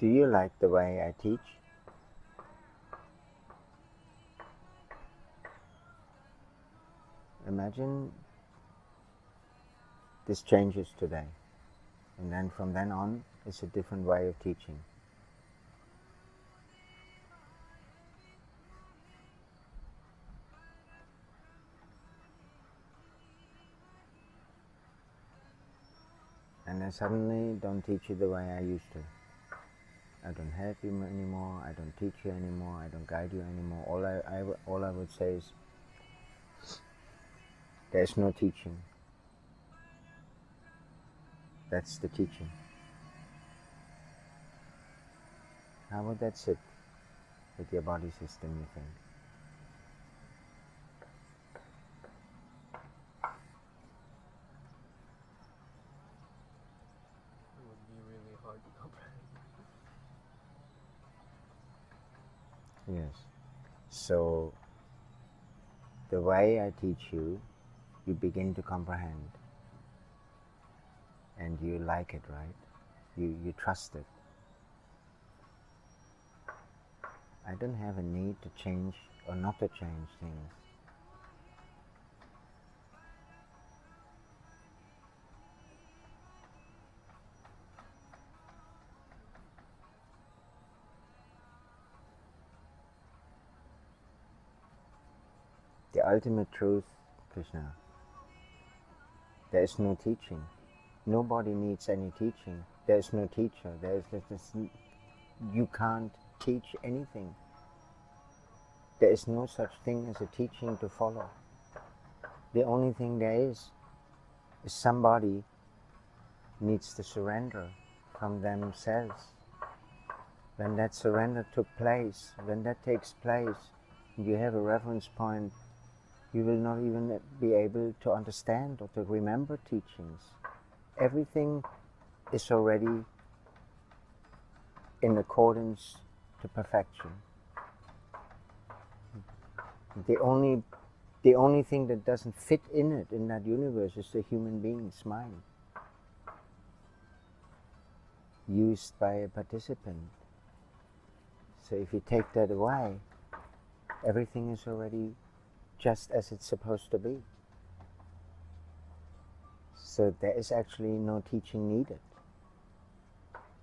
Do you like the way I teach? Imagine this changes today, and then from then on it's a different way of teaching. And I suddenly don't teach you the way I used to. I don't help you anymore, I don't teach you anymore, I don't guide you anymore. All I would say is, there's no teaching. That's the teaching. How would that sit with your body system, you think? It would be really hard to comprehend. Yes. So, the way I teach you, you begin to comprehend. And you like it, right? You trust it. I don't have a need to change or not to change things. The ultimate truth, Krishna, there is no teaching. Nobody needs any teaching. There is no teacher. You can't teach anything. There is no such thing as a teaching to follow. The only thing there is somebody needs to surrender from themselves. When that surrender took place, when that takes place, you have a reference point, you will not even be able to understand or to remember teachings. Everything is already in accordance to perfection. The only thing that doesn't fit in it, in that universe, is the human being's mind, used by a participant. So if you take that away, everything is already just as it's supposed to be. So there is actually no teaching needed.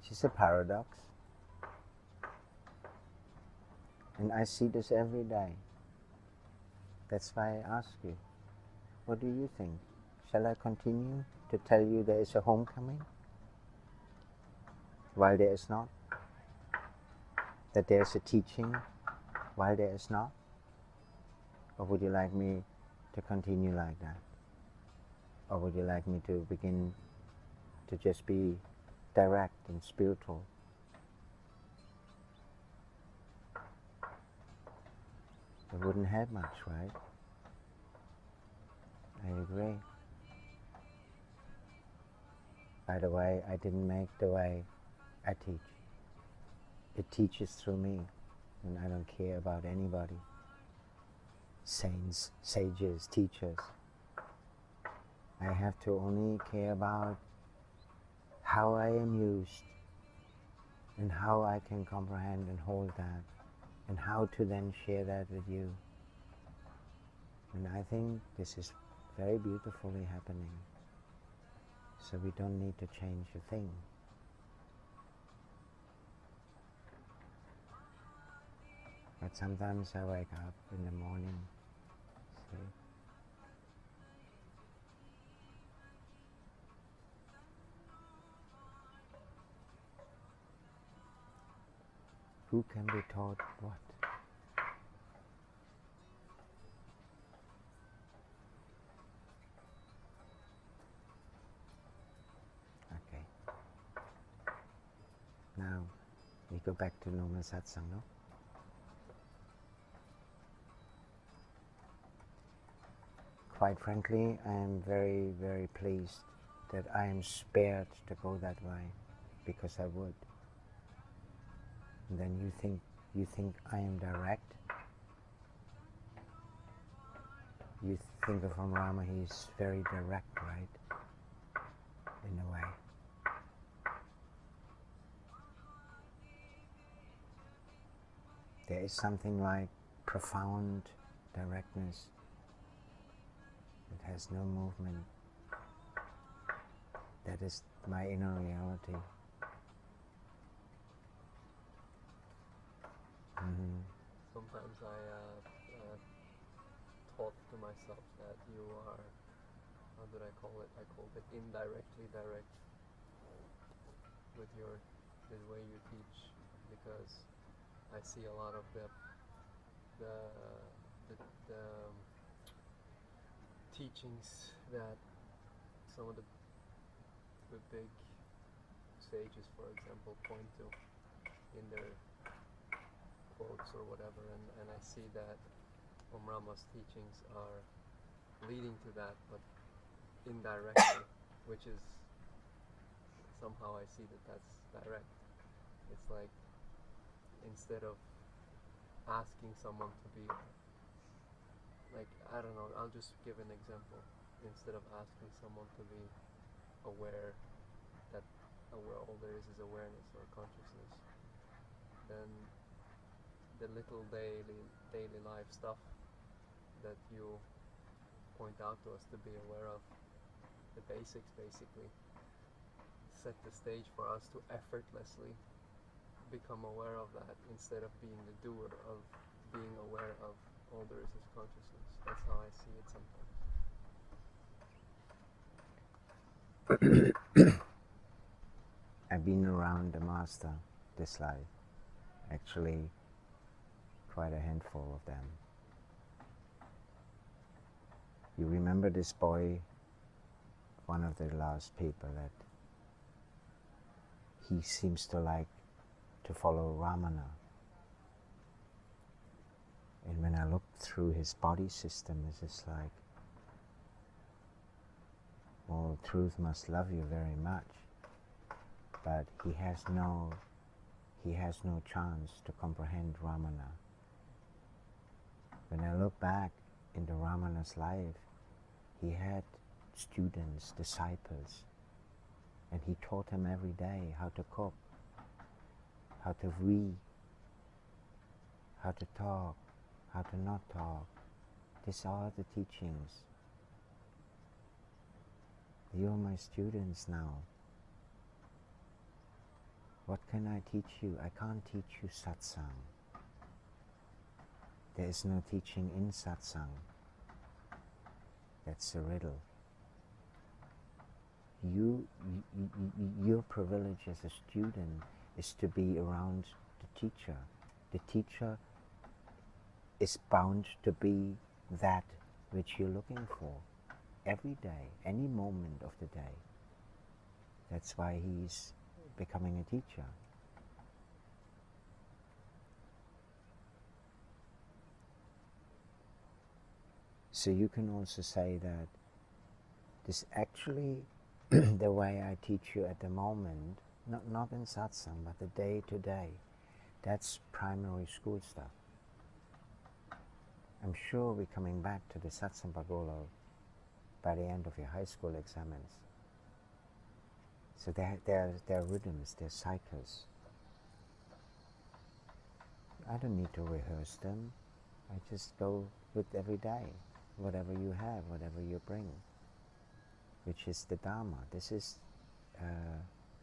It's just a paradox. And I see this every day. That's why I ask you, what do you think? Shall I continue to tell you there is a homecoming, while there is not? That there is a teaching, while there is not? Or would you like me to continue like that? Or would you like me to begin to just be direct and spiritual? It wouldn't help much, right? I agree. By the way, I didn't make the way I teach. It teaches through me, and I don't care about anybody. Saints, sages, teachers. I have to only care about how I am used and how I can comprehend and hold that, and how to then share that with you. And I think this is very beautifully happening. So we don't need to change a thing. But sometimes I wake up in the morning, see, who can be taught what? Okay. Now we go back to normal satsang, no? Quite frankly, I am very, very pleased that I am spared to go that way, because I would. And then you think I am direct. You think of Om Rama, he's very direct, right? In a way. There is something like profound directness. It has no movement. That is my inner reality. Sometimes I thought to myself that you are, how did I call it? I called it indirectly direct with the way you teach, because I see a lot of the teachings that some of the big sages, for example, point to in their quotes or whatever, and I see that Om Rama's teachings are leading to that, but indirectly, which is somehow I see that that's direct. It's like, instead of asking someone to be, like, I don't know, I'll just give an example. Instead of asking someone to be aware that all there is awareness or consciousness, then the little daily life stuff that you point out to us to be aware of, the basics basically, set the stage for us to effortlessly become aware of that, instead of being the doer of being aware of all there is consciousness. That's how I see it sometimes. I've been around the master this life, actually quite a handful of them. You remember this boy, one of the last people, that he seems to like to follow Ramana. And when I looked through his body system, it's just like, well, truth must love you very much, but he has no chance to comprehend Ramana. When I look back into Ramana's life, he had students, disciples, and he taught them every day how to cook, how to read, how to talk, how to not talk. These are the teachings. You are my students now. What can I teach you? I can't teach you satsang. There is no teaching in satsang. That's a riddle. Your privilege as a student is to be around the teacher. The teacher is bound to be that which you're looking for every day, any moment of the day. That's why he's becoming a teacher. So you can also say that this actually the way I teach you at the moment, not in satsang, but the day to day, that's primary school stuff. I'm sure we're coming back to the satsang pagolo by the end of your high school examens. So there are rhythms, there are cycles. I don't need to rehearse them. I just go with every day, whatever you have, whatever you bring, which is the Dharma. This is,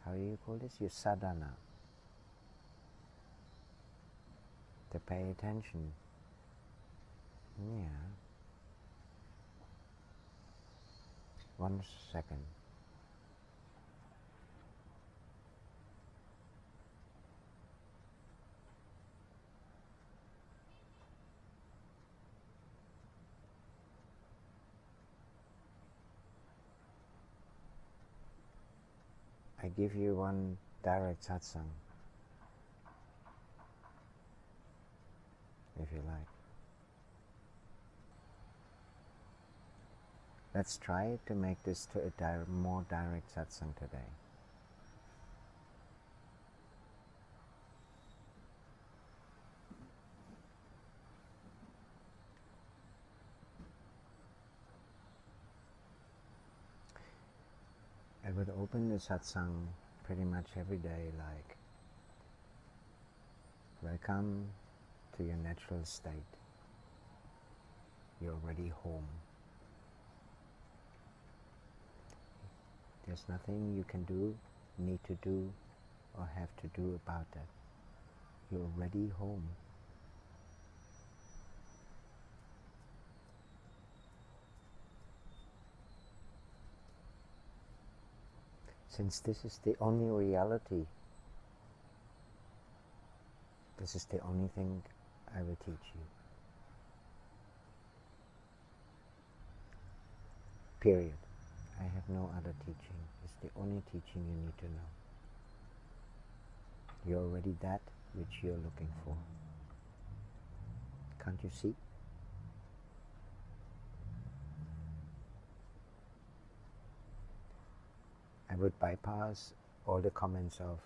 how do you call this? Your sadhana. To pay attention. Yeah. 1 second. I give you one direct satsang, if you like. Let's try to make this to a more direct satsang today. I would open the satsang pretty much every day like, welcome to your natural state. You're already home. There's nothing you can do, need to do, or have to do about that. You're already home. Since this is the only reality, this is the only thing I will teach you. Period. I have no other teaching. It's the only teaching you need to know. You're already that which you're looking for. Can't you see? I would bypass all the comments of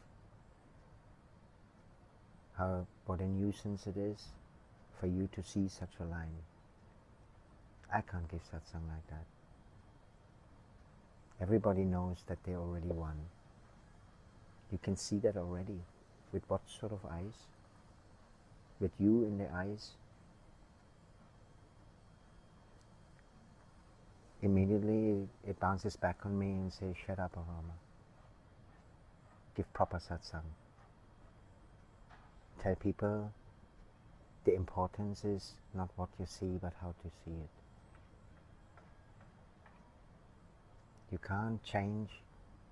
what a nuisance it is for you to see such a line. I can't give satsang like that. Everybody knows that they already won. You can see that already. With what sort of eyes? With you in the eyes? Immediately it bounces back on me and says, shut up, Om Rama. Give proper satsang. Tell people the importance is not what you see, but how to see it. You can't change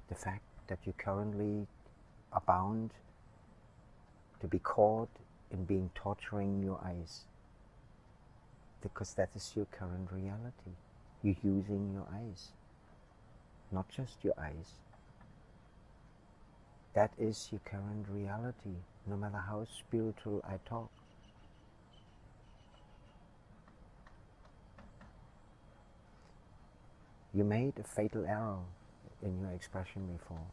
the fact that you currently are bound to be caught in being torturing your eyes, because that is your current reality. You're using your eyes, not just your eyes. That is your current reality, no matter how spiritual I talk. You made a fatal error in your expression before,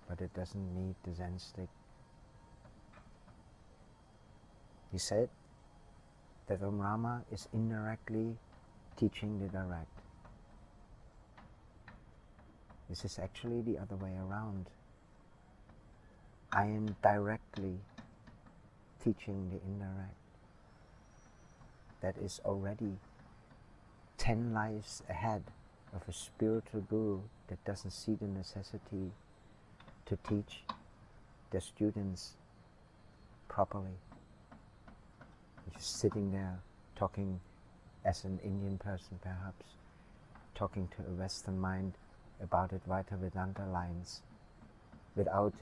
but it doesn't need the Zen stick. You said that Om Rama is indirectly teaching the direct. This is actually the other way around. I am directly teaching the indirect. That is already 10 lives ahead of a spiritual guru that doesn't see the necessity to teach their students properly. Just sitting there talking as an Indian person perhaps, talking to a Western mind about Advaita Vedanta lines without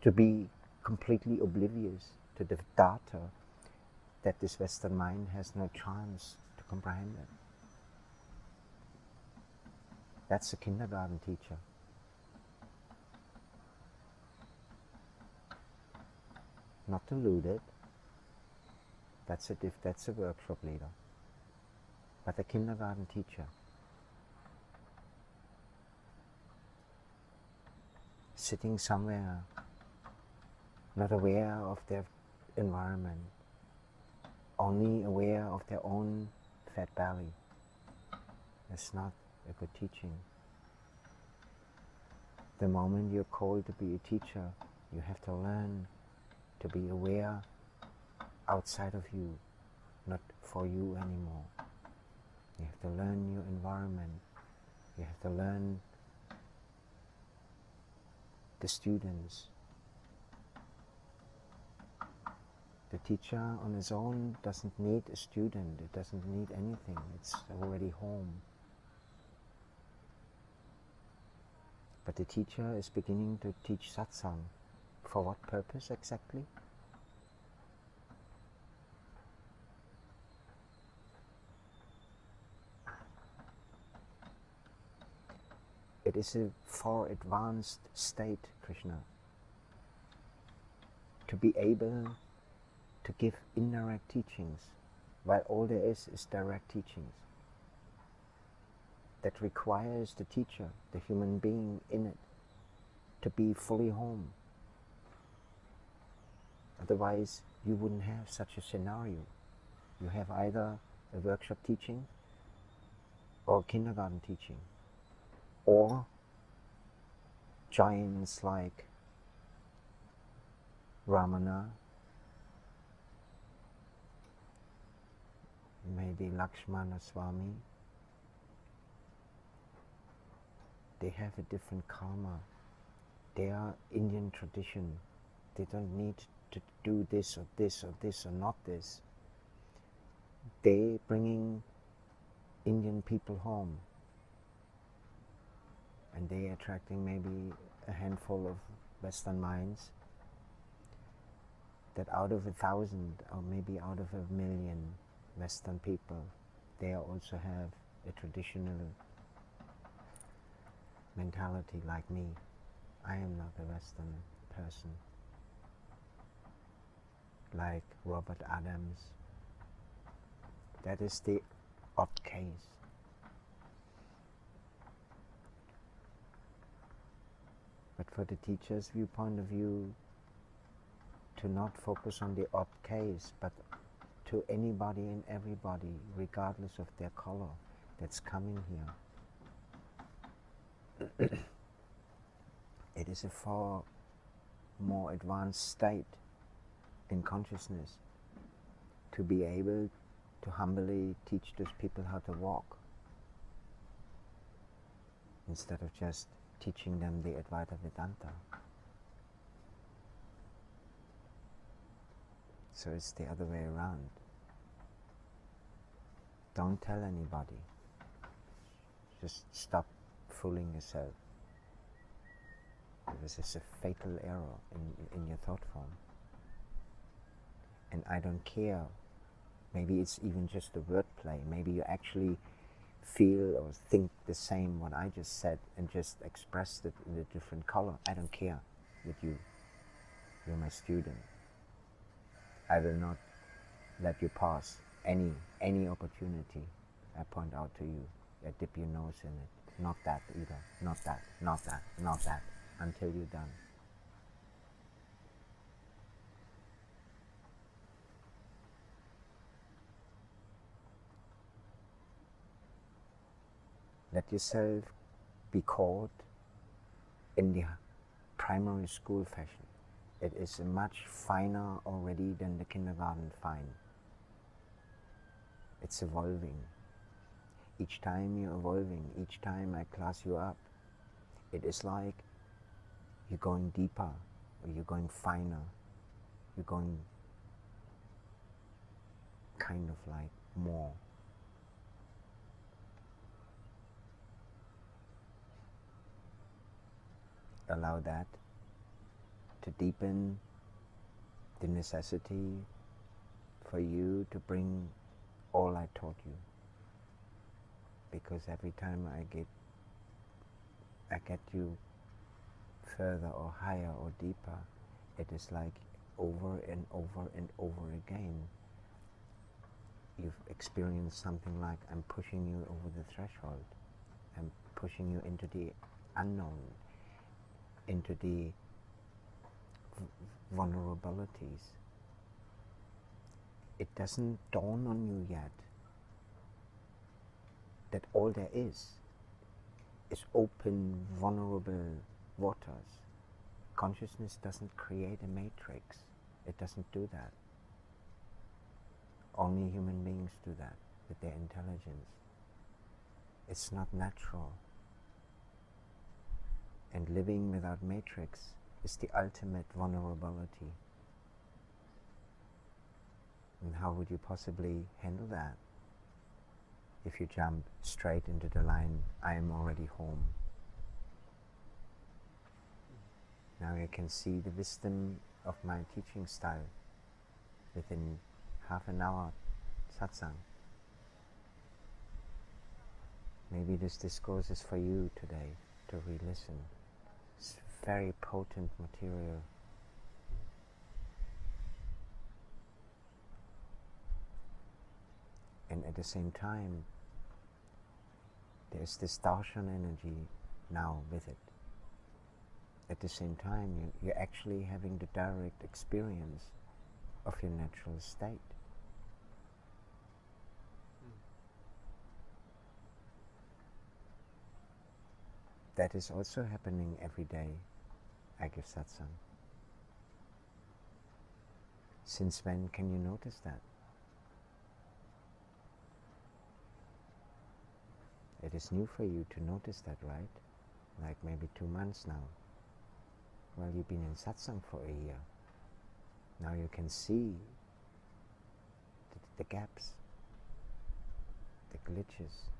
to be completely oblivious to the data that this Western mind has no chance to comprehend it. That's a kindergarten teacher. Not deluded. That's a workshop leader. But a kindergarten teacher. Sitting somewhere, not aware of their environment, only aware of their own fat belly. That's not a good teaching. The moment you're called to be a teacher, you have to learn to be aware outside of you, not for you anymore. You have to learn your environment. You have to learn the students. The teacher on his own doesn't need a student. It doesn't need anything. It's already home. But the teacher is beginning to teach satsang. For what purpose exactly? It is a far advanced state, Krishna, to be able to give indirect teachings, while all there is direct teachings. That requires the teacher, the human being in it, to be fully home. Otherwise, you wouldn't have such a scenario. You have either a workshop teaching or kindergarten teaching, or giants like Ramana maybe Lakshmana Swami, they have a different karma. They are Indian tradition. They don't need to do this or this or this or not this. They bringing Indian people home, and they attracting maybe a handful of Western minds, that out of 1,000 or maybe out of 1,000,000 Western people, they also have a traditional mentality like me. I am not a Western person. Like Robert Adams. That is the odd case. But for the teacher's viewpoint of view, to not focus on the odd case, but to anybody and everybody, regardless of their color, that's coming here. It is a far more advanced state in consciousness to be able to humbly teach those people how to walk, instead of just teaching them the Advaita Vedanta. So it's the other way around. Don't tell anybody. Just stop fooling yourself. This is a fatal error in your thought form. And I don't care. Maybe it's even just a wordplay. Maybe you actually feel or think the same what I just said and just expressed it in a different color. I don't care with you. You're my student. I will not let you pass any opportunity I point out to you. I dip your nose in it. Not that either. Not that. Not that. Not that. Until you're done. Let yourself be caught in the primary school fashion. It is much finer already than the kindergarten fine. It's evolving. Each time you're evolving, each time I class you up, it is like you're going deeper, or you're going finer, you're going kind of like more. Allow that to deepen the necessity for you to bring all I taught you. Because every time I get you further or higher or deeper, it is like over and over and over again. You've experienced something like, I'm pushing you over the threshold. I'm pushing you into the unknown, into the vulnerabilities. It doesn't dawn on you yet that all there is open, vulnerable waters. Consciousness doesn't create a matrix. It doesn't do that. Only human beings do that with their intelligence. It's not natural. And living without matrix is the ultimate vulnerability. And how would you possibly handle that? If you jump straight into the line, I am already home. Now you can see the wisdom of my teaching style within half an hour satsang. Maybe this discourse is for you today to re-listen. It's very potent material. And at the same time, there's this darshan energy now with it. At the same time, you're actually having the direct experience of your natural state. That is also happening every day I give satsang. Since when can you notice that? It is new for you to notice that, right? Like maybe 2 months now. Well, you've been in satsang for a year. Now you can see the gaps, the glitches.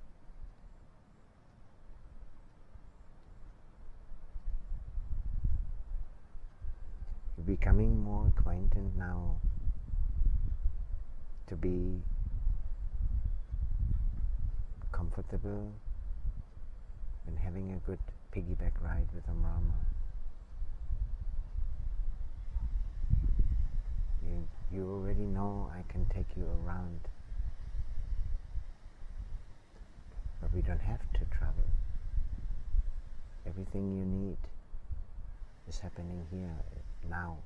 You're becoming more acquainted now to be comfortable and having a good piggyback ride with Om Rama. You already know I can take you around, but we don't have to travel. Everything you need is happening here, now.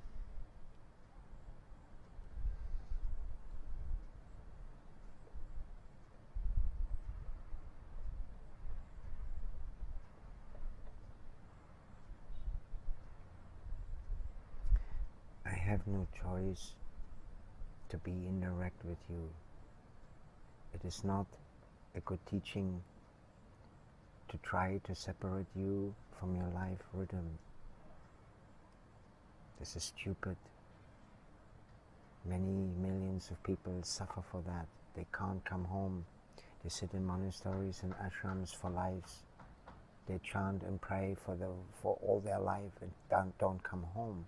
I have no choice to be indirect with you. It is not a good teaching to try to separate you from your life rhythm. This is stupid. Many millions of people suffer for that. They can't come home. They sit in monasteries and ashrams for lives. They chant and pray for all their life and don't come home.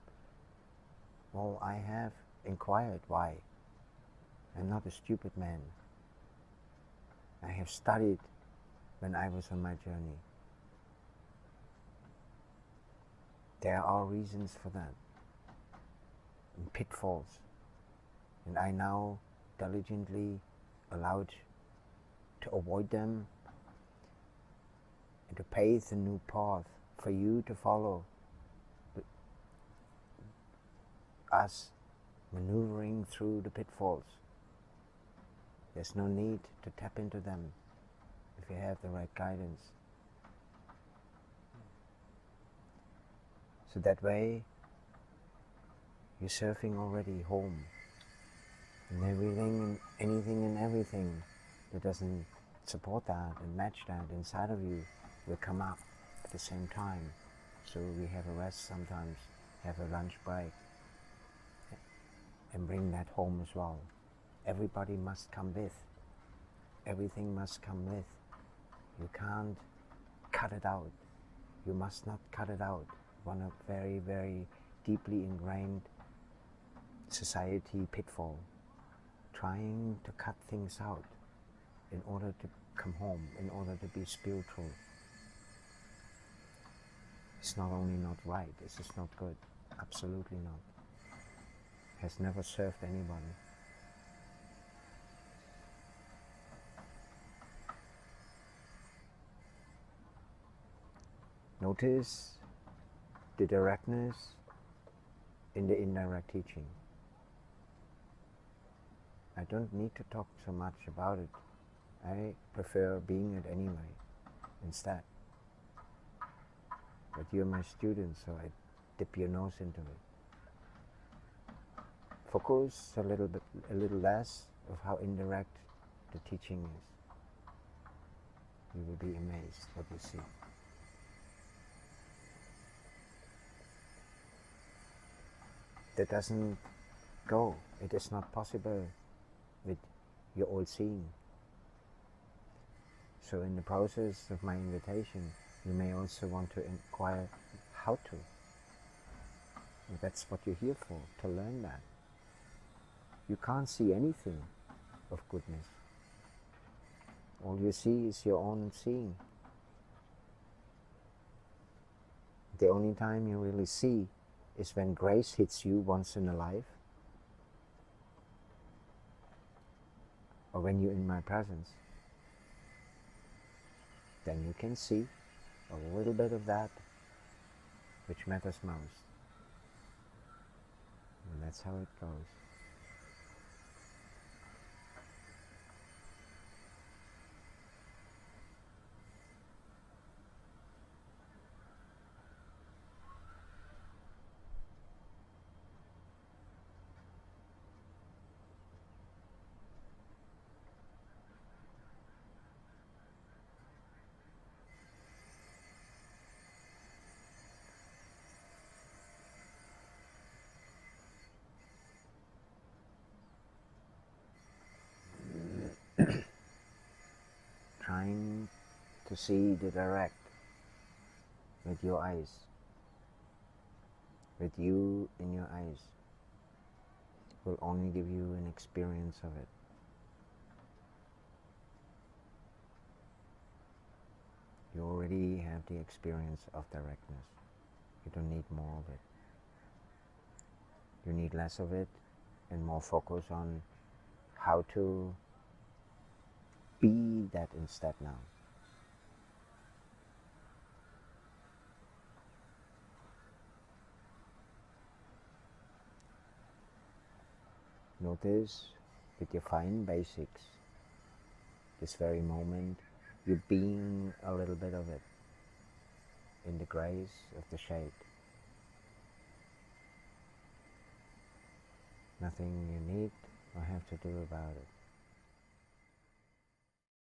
Well, I have inquired why. I'm not a stupid man. I have studied when I was on my journey. There are reasons for that, and pitfalls, and I now diligently allowed to avoid them and to pave the new path for you to follow, us maneuvering through the pitfalls. There's no need to tap into them if you have the right guidance. So that way you're surfing already home, and anything and everything that doesn't support that and match that inside of you will come up at the same time. So we have a rest sometimes, have a lunch break, and bring that home as well. Everybody must come with. Everything must come with. You can't cut it out. You must not cut it out. One of very, very deeply ingrained society pitfall. Trying to cut things out in order to come home, in order to be spiritual. It's not only not right, it's just not good. Absolutely not. Has never served anybody. Notice the directness in the indirect teaching. I don't need to talk so much about it. I prefer being it anyway, instead. But you're my student, so I dip your nose into it. Focus a little less of how indirect the teaching is. You will be amazed what you see. That doesn't go. It is not possible with your old seeing. So in the process of my invitation, you may also want to inquire how to. And that's what you're here for, to learn that. You can't see anything of goodness. All you see is your own seeing. The only time you really see is when grace hits you once in a life, or when you're in my presence. Then you can see a little bit of that which matters most. And that's how it goes. trying to see the direct with your eyes, with you in your eyes, will only give you an experience of it. You already have the experience of directness. You don't need more of it. You need less of it and more focus on how to be that instead now. Notice with your fine basics, this very moment, you being a little bit of it in the grace of the shade. Nothing you need or have to do about it.